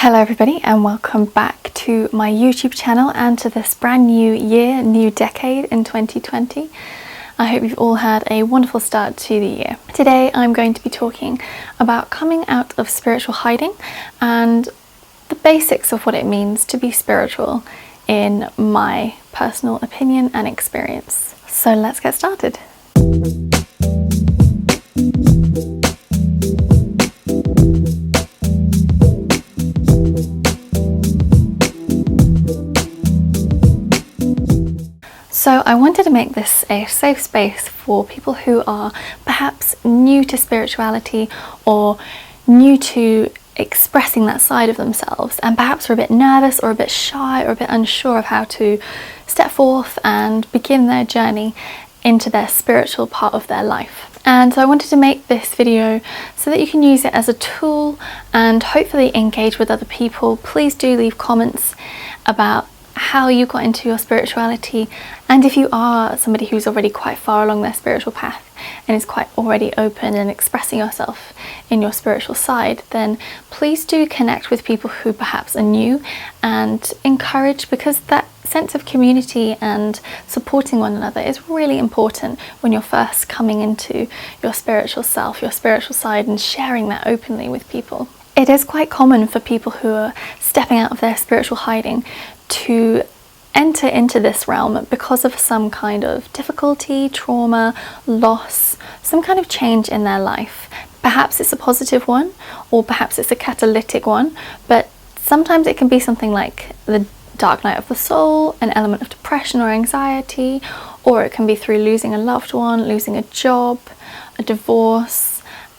Hello everybody and welcome back to my YouTube channel and to this brand new year, new decade in 2020. I hope you've all had a wonderful start to the year. Today I'm going to be talking about coming out of spiritual hiding and the basics of what it means to be spiritual in my personal opinion and experience. So let's get started. So I wanted to make this a safe space for people who are perhaps new to spirituality or new to expressing that side of themselves and perhaps are a bit nervous or a bit shy or a bit unsure of how to step forth and begin their journey into their spiritual part of their life. And so I wanted to make this video so that you can use it as a tool and hopefully engage with other people. Please do leave comments about how you got into your spirituality, and if you are somebody who's already quite far along their spiritual path and is quite already open and expressing yourself in your spiritual side, then please do connect with people who perhaps are new and encourage, because that sense of community and supporting one another is really important when you're first coming into your spiritual self, your spiritual side, and sharing that openly with people. It is quite common for people who are stepping out of their spiritual hiding to enter into this realm because of some kind of difficulty, trauma, loss, some kind of change in their life. Perhaps it's a positive one, or perhaps it's a catalytic one, but sometimes it can be something like the dark night of the soul, an element of depression or anxiety, or it can be through losing a loved one, losing a job, a divorce.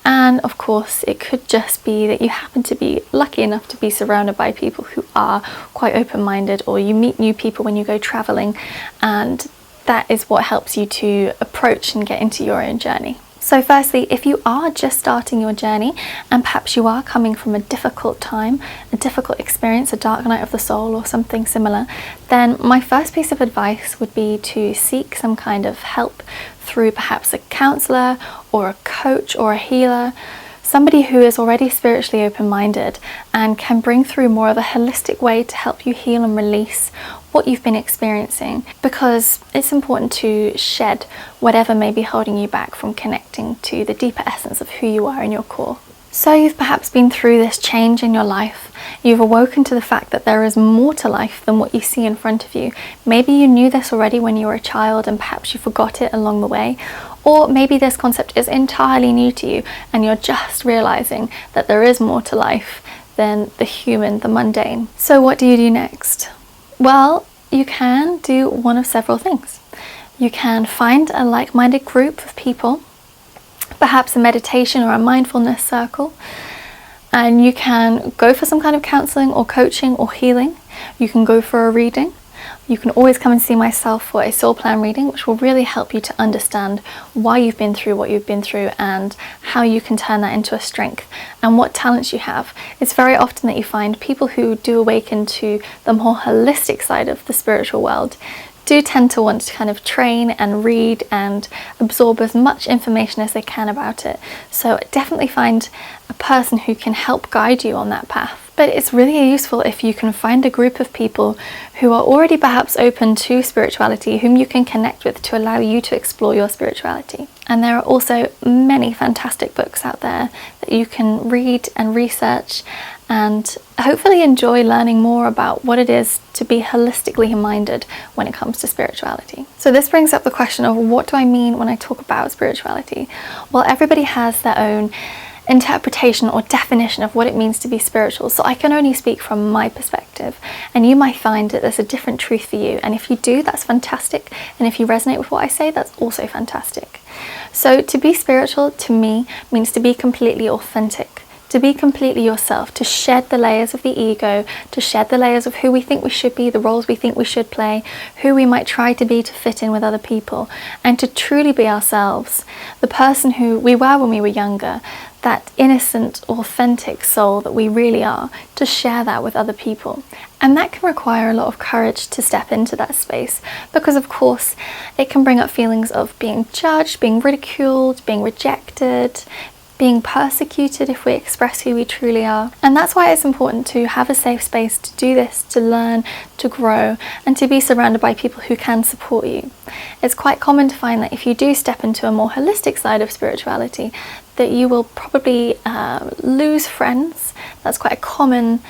And of course, it could just be that you happen to be lucky enough to be surrounded by people who are quite open-minded, or you meet new people when you go traveling, and that is what helps you to approach and get into your own journey. So firstly, if you are just starting your journey and perhaps you are coming from a difficult time, a difficult experience, a dark night of the soul or something similar, then my first piece of advice would be to seek some kind of help through perhaps a counsellor or a coach or a healer, somebody who is already spiritually open-minded and can bring through more of a holistic way to help you heal and release what you've been experiencing, because it's important to shed whatever may be holding you back from connecting to the deeper essence of who you are in your core. So you've perhaps been through this change in your life. You've awoken to the fact that there is more to life than what you see in front of you. Maybe you knew this already when you were a child and perhaps you forgot it along the way. Or maybe this concept is entirely new to you and you're just realizing that there is more to life than the human, the mundane. So what do you do next? Well, you can do one of several things. You can find a like-minded group of people, perhaps a meditation or a mindfulness circle, and you can go for some kind of counselling or coaching or healing. You can go for a reading. You can always come and see myself for a soul plan reading, which will really help you to understand why you've been through what you've been through and how you can turn that into a strength and what talents you have. It's very often that you find people who do awaken to the more holistic side of the spiritual world do tend to want to kind of train and read and absorb as much information as they can about it. So definitely find a person who can help guide you on that path. But it's really useful if you can find a group of people who are already perhaps open to spirituality, whom you can connect with to allow you to explore your spirituality. And there are also many fantastic books out there that you can read and research and hopefully enjoy learning more about what it is to be holistically minded when it comes to spirituality. So this brings up the question of, what do I mean when I talk about spirituality? Well, everybody has their own interpretation or definition of what it means to be spiritual, so I can only speak from my perspective, and you might find that there's a different truth for you, and if you do, that's fantastic, and if you resonate with what I say, that's also fantastic. So to be spiritual to me means to be completely authentic, to be completely yourself, to shed the layers of the ego, to shed the layers of who we think we should be, the roles we think we should play, who we might try to be to fit in with other people, and to truly be ourselves, the person who we were when we were younger, that innocent, authentic soul that we really are, to share that with other people. And that can require a lot of courage to step into that space, because of course it can bring up feelings of being judged, being ridiculed, being rejected, being persecuted if we express who we truly are. And that's why it's important to have a safe space to do this, to learn, to grow, and to be surrounded by people who can support you. It's quite common to find that if you do step into a more holistic side of spirituality, that you will probably lose friends. That's quite a common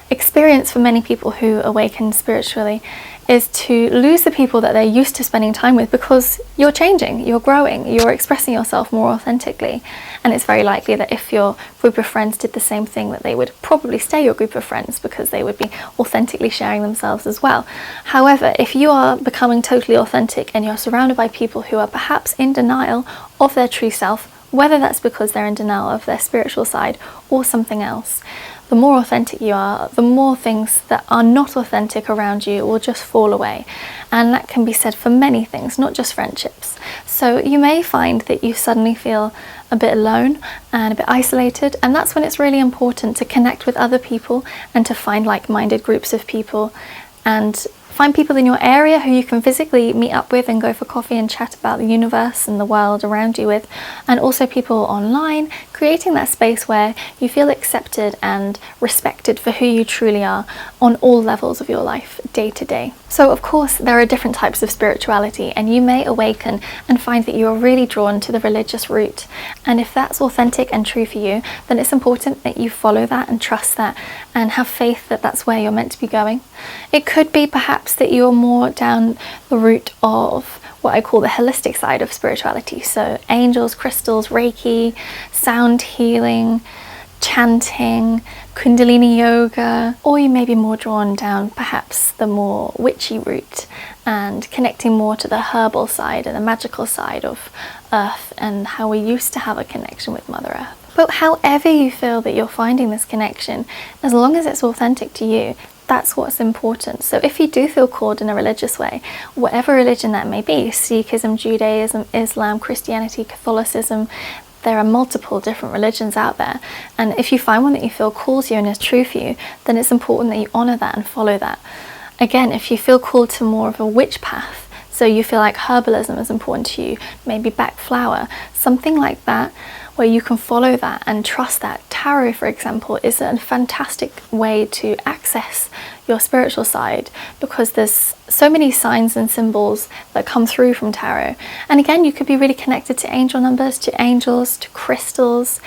experience for many people who awaken spiritually, is to lose the people that they're used to spending time with, because you're changing, you're growing, you're expressing yourself more authentically. And it's very likely that if your group of friends did the same thing, that they would probably stay your group of friends, because they would be authentically sharing themselves as well. However, if you are becoming totally authentic and you're surrounded by people who are perhaps in denial of their true self, whether that's because they're in denial of their spiritual side or something else, the more authentic you are, the more things that are not authentic around you will just fall away. And that can be said for many things, not just friendships. So you may find that you suddenly feel a bit alone and a bit isolated, and that's when it's really important to connect with other people and to find like-minded groups of people, and find people in your area who you can physically meet up with and go for coffee and chat about the universe and the world around you with, and also people online, creating that space where you feel accepted and respected for who you truly are on all levels of your life, day to day. So of course there are different types of spirituality, and you may awaken and find that you are really drawn to the religious route. And if that's authentic and true for you, then it's important that you follow that and trust that and have faith that that's where you're meant to be going. It could be perhaps that you're more down the route of what I call the holistic side of spirituality. So angels, crystals, Reiki, sound healing, chanting, Kundalini yoga, or you may be more drawn down perhaps the more witchy route and connecting more to the herbal side and the magical side of Earth and how we used to have a connection with Mother Earth. But however you feel that you're finding this connection, as long as it's authentic to you, that's what's important. So if you do feel called in a religious way, whatever religion that may be, Sikhism, Judaism, Islam, Christianity, Catholicism, there are multiple different religions out there, and if you find one that you feel calls you and is true for you, then it's important that you honour that and follow that. Again, if you feel called to more of a witch path, so you feel like herbalism is important to you, maybe Bach flower, something like that, where you can follow that and trust that. Tarot, for example, is a fantastic way to access your spiritual side, because there's so many signs and symbols that come through from tarot. And again, you could be really connected to angel numbers, to angels, to crystals.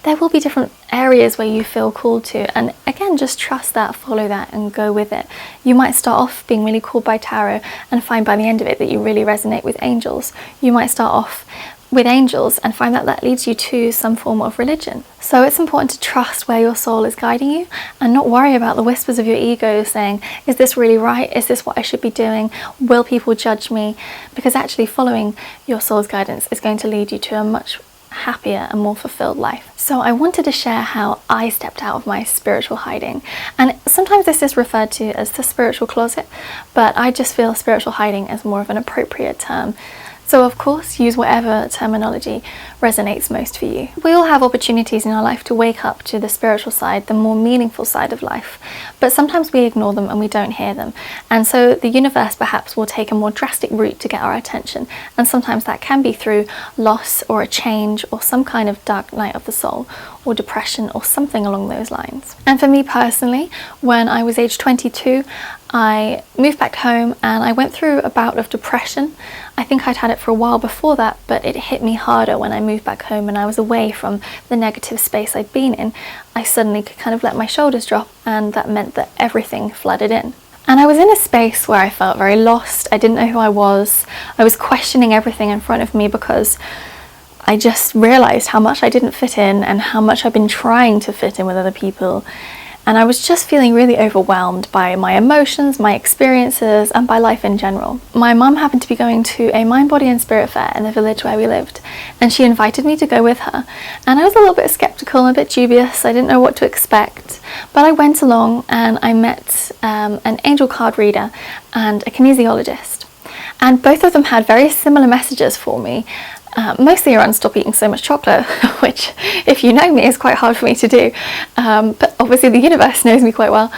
There will be different areas where you feel called to, and again, just trust that, follow that, and go with it. You might start off being really called by tarot and find by the end of it that you really resonate with angels. You might start off with angels and find that leads you to some form of religion. So it's important to trust where your soul is guiding you and not worry about the whispers of your ego saying, is this really right? Is this what I should be doing? Will people judge me? Because actually following your soul's guidance is going to lead you to a much happier and more fulfilled life. So I wanted to share how I stepped out of my spiritual hiding, and sometimes this is referred to as the spiritual closet, but I just feel spiritual hiding is more of an appropriate term. So of course, use whatever terminology resonates most for you. We all have opportunities in our life to wake up to the spiritual side, the more meaningful side of life, but sometimes we ignore them and we don't hear them. And so the universe perhaps will take a more drastic route to get our attention. And sometimes that can be through loss or a change or some kind of dark night of the soul or depression or something along those lines. And for me personally, when I was age 22, I moved back home and I went through a bout of depression. I think I'd had it for a while before that, but it hit me harder when I moved back home and I was away from the negative space I'd been in. I suddenly could kind of let my shoulders drop, and that meant that everything flooded in. And I was in a space where I felt very lost. I didn't know who I was. I was questioning everything in front of me because I just realised how much I didn't fit in and how much I'd been trying to fit in with other people. And I was just feeling really overwhelmed by my emotions, my experiences, and by life in general. My mum happened to be going to a mind, body and spirit fair in the village where we lived, and she invited me to go with her. And I was a little bit skeptical and a bit dubious. I didn't know what to expect, but I went along and I met an angel card reader and a kinesiologist. And both of them had very similar messages for me. Mostly around stop eating so much chocolate, which, if you know me, is quite hard for me to do. But obviously the universe knows me quite well.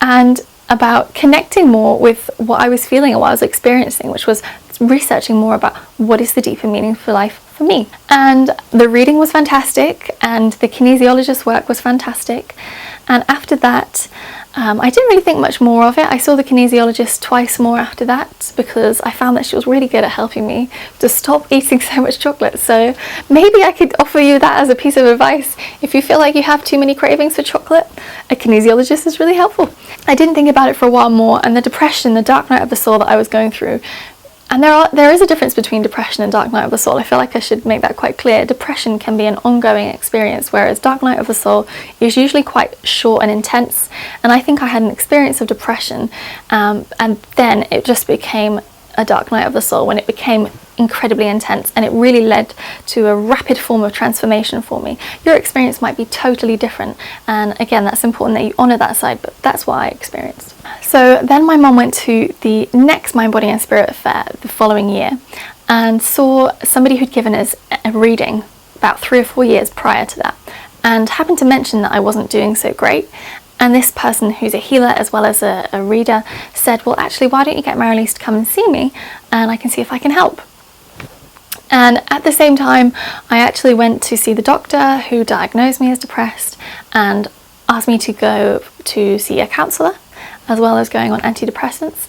And about connecting more with what I was feeling and what I was experiencing, which was researching more about what is the deeper meaning for life for me. And the reading was fantastic, and the kinesiologist's work was fantastic. And after that, I didn't really think much more of it. I saw the kinesiologist twice more after that, because I found that she was really good at helping me to stop eating so much chocolate. So maybe I could offer you that as a piece of advice. If you feel like you have too many cravings for chocolate, a kinesiologist is really helpful. I didn't think about it for a while more, and the depression, the dark night of the soul that I was going through, and there is a difference between depression and dark night of the soul. I feel like I should make that quite clear. Depression can be an ongoing experience, whereas dark night of the soul is usually quite short and intense. And I think I had an experience of depression, and then it just became a dark night of the soul when it became incredibly intense, and it really led to a rapid form of transformation for me. Your experience might be totally different, and again, that's important that you honour that side, but that's what I experienced. So then my mum went to the next Mind, Body and Spirit fair the following year and saw somebody who'd given us a reading about 3 or 4 years prior to that, and happened to mention that I wasn't doing so great. And this person, who's a healer as well as a reader, said, well, actually, why don't you get Marilyse to come and see me, and I can see if I can help. And at the same time, I actually went to see the doctor who diagnosed me as depressed and asked me to go to see a counsellor, as well as going on antidepressants.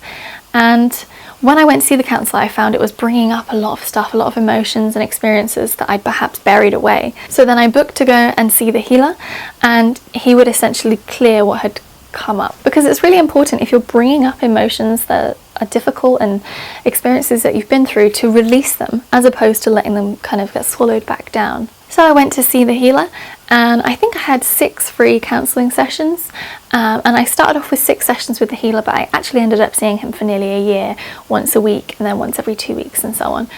And when I went to see the counsellor, I found it was bringing up a lot of stuff, a lot of emotions and experiences that I'd perhaps buried away. So then I booked to go and see the healer, and he would essentially clear what had come up, because it's really important, if you're bringing up emotions that are difficult and experiences that you've been through, to release them as opposed to letting them kind of get swallowed back down. So I went to see the healer, and I think I had 6 free counselling sessions, and I started off with 6 sessions with the healer, but I actually ended up seeing him for nearly a year, once a week and then once every 2 weeks and so on.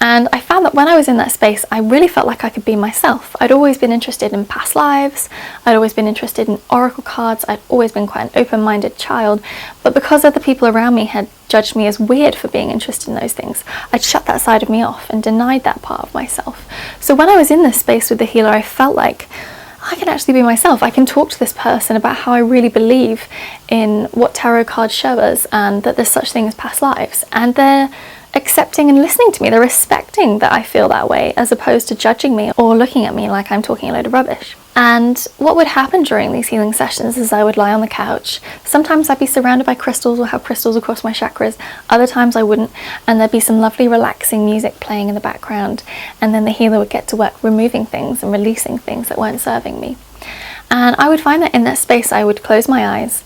And I found that when I was in that space, I really felt like I could be myself. I'd always been interested in past lives, I'd always been interested in oracle cards, I'd always been quite an open-minded child, but because other people around me had judged me as weird for being interested in those things, I'd shut that side of me off and denied that part of myself. So when I was in this space with the healer, I felt like I can actually be myself. I can talk to this person about how I really believe in what tarot cards show us, and that there's such thing as past lives, and they're accepting and listening to me. They're respecting that I feel that way, as opposed to judging me or looking at me like I'm talking a load of rubbish. And what would happen during these healing sessions is I would lie on the couch. Sometimes I'd be surrounded by crystals or have crystals across my chakras. Other times I wouldn't, and there'd be some lovely relaxing music playing in the background, and then the healer would get to work removing things and releasing things that weren't serving me. And I would find that in that space I would close my eyes,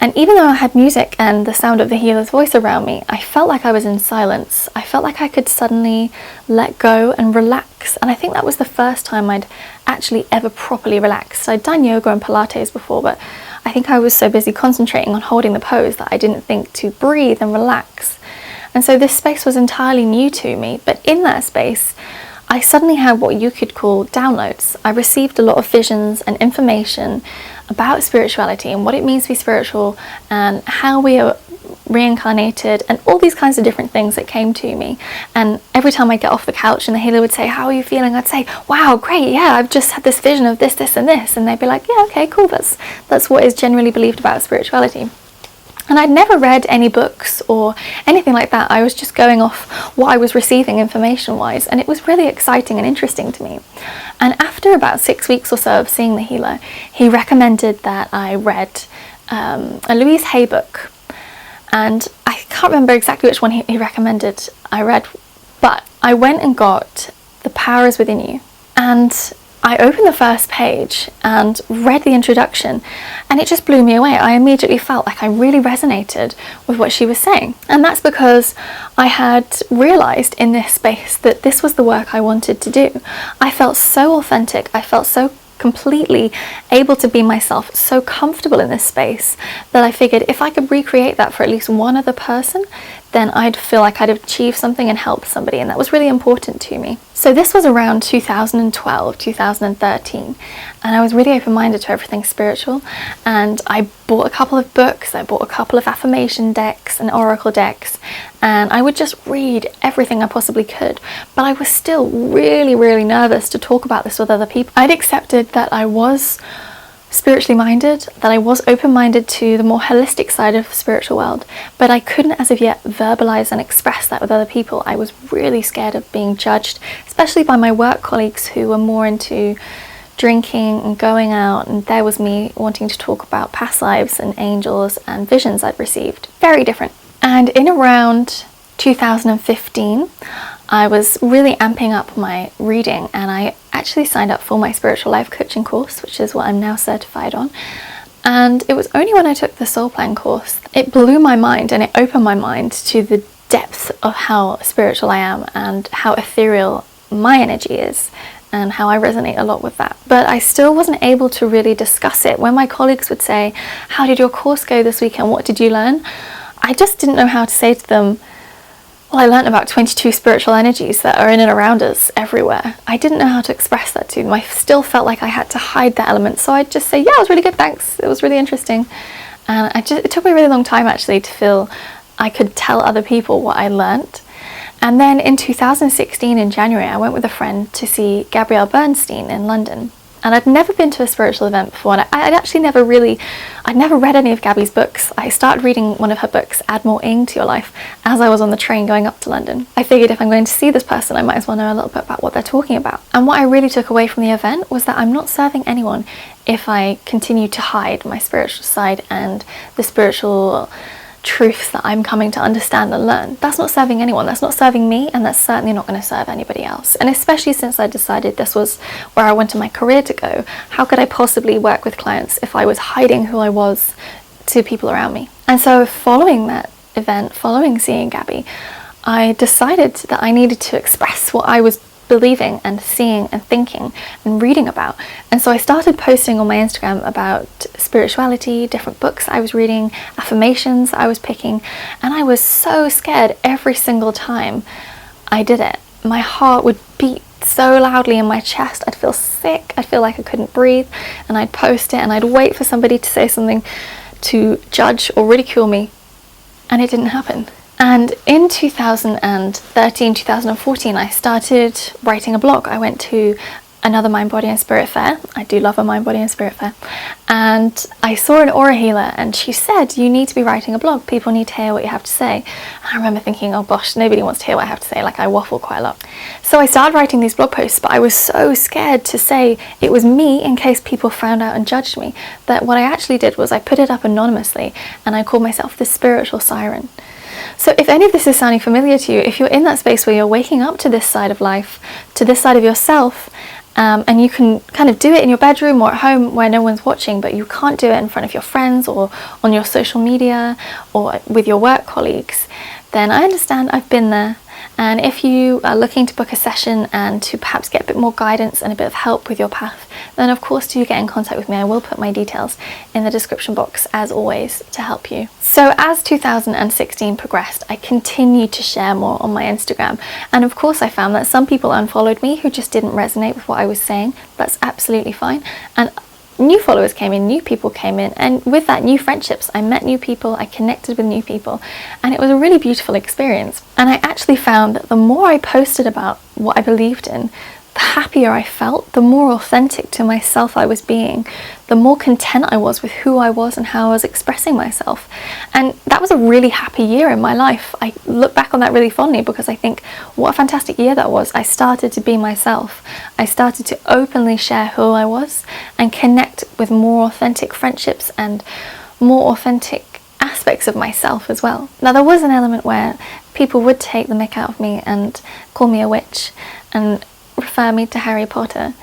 and even though I had music and the sound of the healer's voice around me, I felt like I was in silence. I felt like I could suddenly let go and relax. And I think that was the first time I'd actually ever properly relaxed. I'd done yoga and Pilates before, but I think I was so busy concentrating on holding the pose that I didn't think to breathe and relax. And so this space was entirely new to me. But in that space, I suddenly had what you could call downloads. I received a lot of visions and information about spirituality and what it means to be spiritual, and how we are reincarnated, and all these kinds of different things that came to me. And every time I get off the couch and the healer would say, how are you feeling? I'd say, wow, great, yeah, I've just had this vision of this, this and this. And they'd be like, yeah, okay, cool, that's what is generally believed about spirituality. And I'd never read any books or anything like that. I was just going off what I was receiving information-wise, and it was really exciting and interesting to me. And after about 6 weeks or so of seeing the healer, he recommended that I read a Louise Hay book. And I can't remember exactly which one he recommended I read, but I went and got The Power is Within You. And I opened the first page and read the introduction, and it just blew me away. I immediately felt like I really resonated with what she was saying. And that's because I had realised in this space that this was the work I wanted to do. I felt so authentic, I felt so completely able to be myself, so comfortable in this space, that I figured if I could recreate that for at least one other person, then I'd feel like I'd achieved something and helped somebody, and that was really important to me. So this was around 2012, 2013, and I was really open-minded to everything spiritual, and I bought a couple of books, I bought a couple of affirmation decks and oracle decks, and I would just read everything I possibly could, but I was still really, really nervous to talk about this with other people. I'd accepted that I was spiritually minded, that I was open-minded to the more holistic side of the spiritual world, but I couldn't as of yet verbalize and express that with other people. I was really scared of being judged, especially by my work colleagues who were more into drinking and going out, and there was me wanting to talk about past lives and angels and visions I'd received. Very different. And in around 2015, I was really amping up my reading, and I actually signed up for my spiritual life coaching course, which is what I'm now certified on. And it was only when I took the soul plan course, it blew my mind and it opened my mind to the depth of how spiritual I am and how ethereal my energy is, and how I resonate a lot with that. But I still wasn't able to really discuss it. When my colleagues would say, "How did your course go this weekend? What did you learn?" I just didn't know how to say to them, "Well, I learned about 22 spiritual energies that are in and around us everywhere." I didn't know how to express that to them. I still felt like I had to hide that element. So I'd just say, "Yeah, it was really good, thanks. It was really interesting." And it took me a really long time actually to feel I could tell other people what I learnt. And then in 2016, in January, I went with a friend to see Gabrielle Bernstein in London. And I'd never been to a spiritual event before, and I'd never read any of Gabby's books. I started reading one of her books, Add More Ing to Your Life, as I was on the train going up to London. I figured if I'm going to see this person, I might as well know a little bit about what they're talking about. And what I really took away from the event was that I'm not serving anyone if I continue to hide my spiritual side and the spiritual truths that I'm coming to understand and learn. That's not serving anyone, that's not serving me, and that's certainly not going to serve anybody else. And especially since I decided this was where I wanted my career to go, how could I possibly work with clients if I was hiding who I was to people around me? And so following that event, following seeing Gabby, I decided that I needed to express what I was believing and seeing and thinking and reading about. And so I started posting on my Instagram about spirituality, different books I was reading, affirmations I was picking, and I was so scared every single time I did it. My heart would beat so loudly in my chest, I'd feel sick, I'd feel like I couldn't breathe, and I'd post it and I'd wait for somebody to say something to judge or ridicule me, and it didn't happen. And in 2013, 2014, I started writing a blog. I went to another Mind, Body and Spirit fair. I do love a Mind, Body and Spirit fair. And I saw an aura healer and she said, "You need to be writing a blog. People need to hear what you have to say." And I remember thinking, oh gosh, nobody wants to hear what I have to say. Like, I waffle quite a lot. So I started writing these blog posts, but I was so scared to say it was me in case people found out and judged me, that what I actually did was I put it up anonymously and I called myself the spiritual siren. So if any of this is sounding familiar to you, if you're in that space where you're waking up to this side of life, to this side of yourself, and you can kind of do it in your bedroom or at home where no one's watching, but you can't do it in front of your friends or on your social media or with your work colleagues, then I understand, I've been there. And if you are looking to book a session and to perhaps get a bit more guidance and a bit of help with your path, then of course do get in contact with me. I will put my details in the description box as always to help you. So as 2016 progressed, I continued to share more on my Instagram, and of course I found that some people unfollowed me who just didn't resonate with what I was saying. That's absolutely fine. And new followers came in, new people came in, and with that, new friendships. I met new people, I connected with new people, and it was a really beautiful experience. And I actually found that the more I posted about what I believed in, the happier I felt, the more authentic to myself I was being, the more content I was with who I was and how I was expressing myself. And that was a really happy year in my life. I look back on that really fondly because I think what a fantastic year that was. I started to be myself. I started to openly share who I was and connect with more authentic friendships and more authentic aspects of myself as well. Now, there was an element where people would take the mick out of me and call me a witch and refer me to Harry Potter.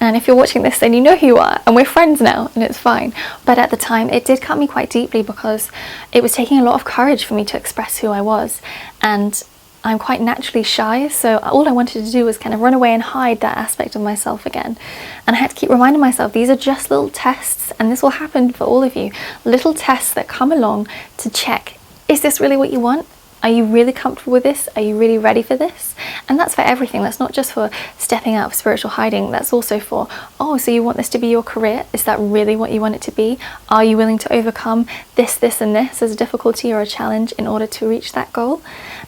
And if you're watching this, then you know who you are, and we're friends now, and it's fine. But at the time, it did cut me quite deeply because it was taking a lot of courage for me to express who I was. And I'm quite naturally shy, so all I wanted to do was kind of run away and hide that aspect of myself again. And I had to keep reminding myself, these are just little tests, and this will happen for all of you. Little tests that come along to check, is this really what you want? Are you really comfortable with this? Are you really ready for this? And that's for everything. That's not just for stepping out of spiritual hiding. That's also for, oh, so you want this to be your career? Is that really what you want it to be? Are you willing to overcome this, and this as a difficulty or a challenge in order to reach that goal?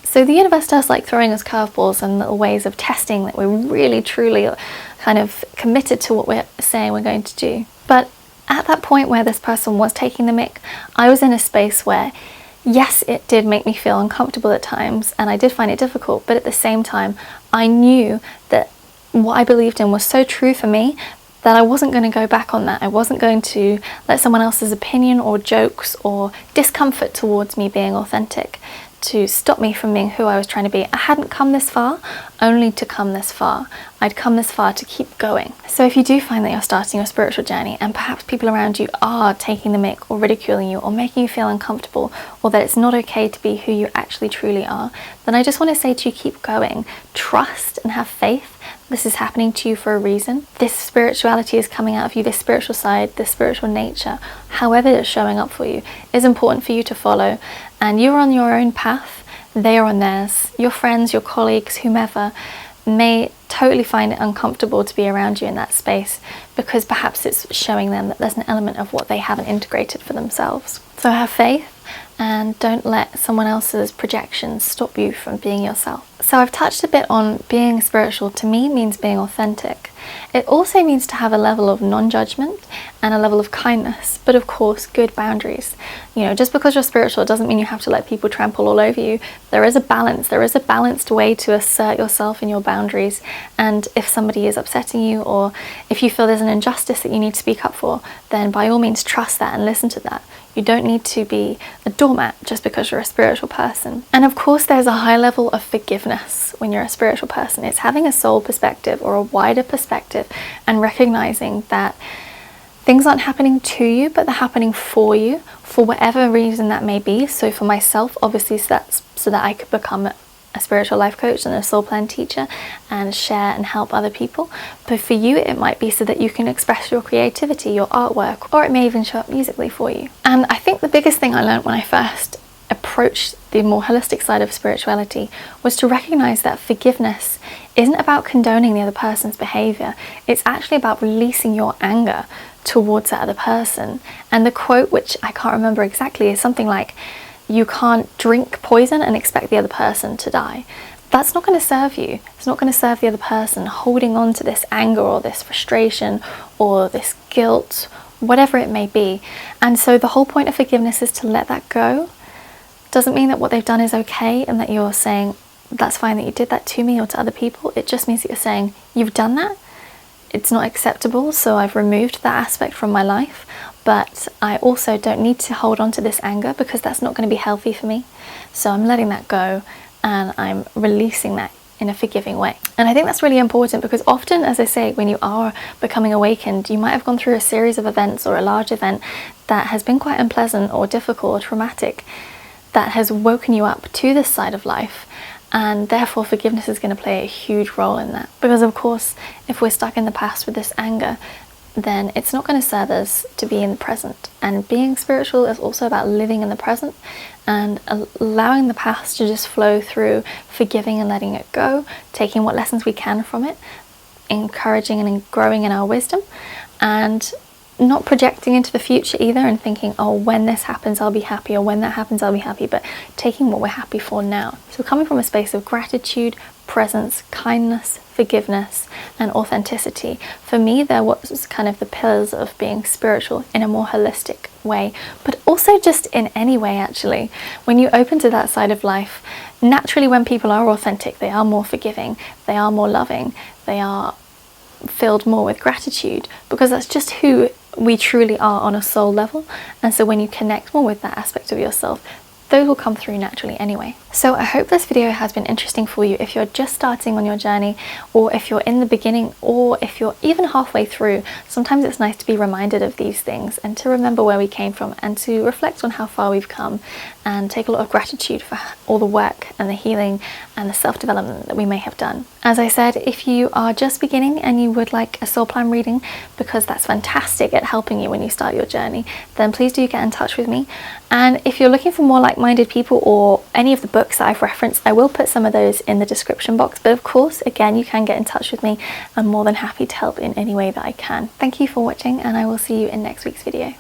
So the universe does like throwing us curveballs and little ways of testing that we're really, truly kind of committed to what we're saying we're going to do. But At that point where this person was taking the mick, I was in a space where, yes, it did make me feel uncomfortable at times and I did find it difficult, but at the same time, I knew that what I believed in was so true for me that I wasn't going to go back on that. I wasn't going to let someone else's opinion or jokes or discomfort towards me being authentic to stop me from being who I was trying to be. I hadn't come this far only to come this far. I'd come this far to keep going. So if you do find that you're starting your spiritual journey and perhaps people around you are taking the mick or ridiculing you or making you feel uncomfortable, or that it's not okay to be who you actually truly are, then I just want to say to you, keep going. Trust and have faith. This is happening to you for a reason. This spirituality is coming out of you, this spiritual side, this spiritual nature, however it's showing up for you, is important for you to follow. And you're on your own path, they are on theirs. Your friends, your colleagues, whomever, may totally find it uncomfortable to be around you in that space because perhaps it's showing them that there's an element of what they haven't integrated for themselves. So have faith and don't let someone else's projections stop you from being yourself. So I've touched a bit on being spiritual. To me means being authentic. It also means to have a level of non-judgment and a level of kindness, but of course good boundaries. You know, just because you're spiritual doesn't mean you have to let people trample all over you. There is a balance. There is a balanced way to assert yourself and your boundaries. And if somebody is upsetting you, or if you feel there's an injustice that you need to speak up for, then by all means trust that and listen to that. You don't need to be a doormat just because you're a spiritual person. And of course there's a high level of forgiveness when you're a spiritual person. It's having a soul perspective or a wider perspective and recognizing that things aren't happening to you, but they're happening for you, for whatever reason that may be. So for myself, obviously, that's so that I could become a spiritual life coach and a soul plan teacher and share and help other people. But for you, it might be so that you can express your creativity, your artwork, or it may even show up musically for you. And I think the biggest thing I learned when I first approached the more holistic side of spirituality was to recognize that forgiveness isn't about condoning the other person's behavior. It's actually about releasing your anger towards that other person. And the quote, which I can't remember exactly, is something like, "You can't drink poison and expect the other person to die." That's not going to serve you. It's not going to serve the other person holding on to this anger or this frustration or this guilt, whatever it may be. And so the whole point of forgiveness is to let that go. Doesn't mean that what they've done is okay and that you're saying, that's fine that you did that to me or to other people. It just means that you're saying, you've done that. It's not acceptable, so I've removed that aspect from my life. But I also don't need to hold on to this anger because that's not going to be healthy for me. So I'm letting that go and I'm releasing that in a forgiving way. And I think that's really important because often, as I say, when you are becoming awakened, you might have gone through a series of events or a large event that has been quite unpleasant or difficult or traumatic, that has woken you up to this side of life. And therefore forgiveness is going to play a huge role in that. Because of course, if we're stuck in the past with this anger, then it's not going to serve us to be in the present. And being spiritual is also about living in the present and allowing the past to just flow through, forgiving and letting it go, taking what lessons we can from it, encouraging and growing in our wisdom, and not projecting into the future either and thinking, oh, when this happens I'll be happy, or when that happens I'll be happy, but taking what we're happy for now. So coming from a space of gratitude, presence, kindness, forgiveness and authenticity. For me, there was kind of the pillars of being spiritual in a more holistic way, but also just in any way actually. When you open to that side of life, naturally when people are authentic, they are more forgiving, they are more loving, they are filled more with gratitude, because that's just who we truly are on a soul level. And so when you connect more with that aspect of yourself, those will come through naturally anyway. So I hope this video has been interesting for you if you're just starting on your journey, or if you're in the beginning, or if you're even halfway through. Sometimes it's nice to be reminded of these things and to remember where we came from and to reflect on how far we've come and take a lot of gratitude for all the work and the healing and the self-development that we may have done. As I said, if you are just beginning and you would like a soul plan reading, because that's fantastic at helping you when you start your journey, then please do get in touch with me. And if you're looking for more like-minded people or any of the books that I've referenced, I will put some of those in the description box. But of course, again, you can get in touch with me. I'm more than happy to help in any way that I can. Thank you for watching, and I will see you in next week's video.